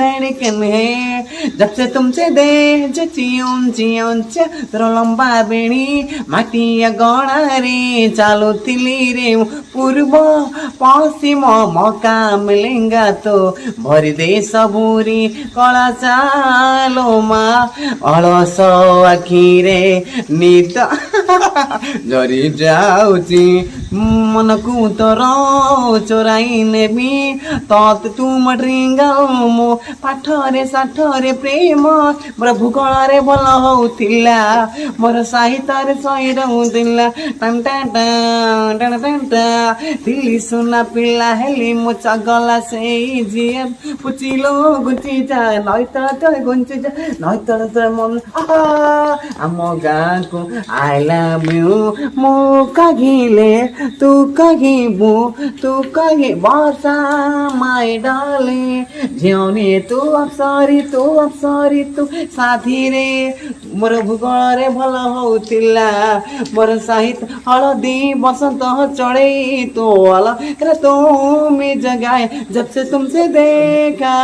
धड़कन है जब से तुमसे दे चियन चियन तेरो लंबा बेणी माटिया गणा रे चालो तिली रे पूर्व पश्चिम मौका मिलेगा तो भरी दे सबूरी कला चालो मा अलस आखिरे नित झरी जाऊची मनकु तोर चोराई नेबी तत तुम ड्रिंगाओ मो पाठरे साठरे प्रेम मोर भूगोଳରେ ଭଲ ହଉଥିଲା ମୋର ସାହିତ୍ୟରେ ସହି ରହୁଥିଲା tan tan tan tan tan tan Delhi ସୁନା ପିଲା ହେଲି ମୋ ଚଗଲା ସେଇ ଯିଏ ପୁଚିଲୋ ଗୁଞ୍ଚି ଯା ନଈତଳ ତଳେ ଗୁଞ୍ଚି ଯା ନଈତଳ ତଳେ ମନ ଆମ ଗାଁକୁ ଆଇ ଲଭ୍ ୟୁ ମୁଁ କହିଲେ ତୁ କହିବୁ ତୁ କହି ବର୍ଷା ମାଇ ଡାଲି ଝିଅନି ତୁ ଅପ୍ସରୀ ତୁ ସାଥିରେ ମୋର ଭୂଗୋଳରେ ଭଲ ହଉଥିଲା ମୋର ସାହିତ୍ୟ ହଳଦୀ ବସନ୍ତ ଚढ़ई तो वाला तुम जगाए जब से तुमसे देखा।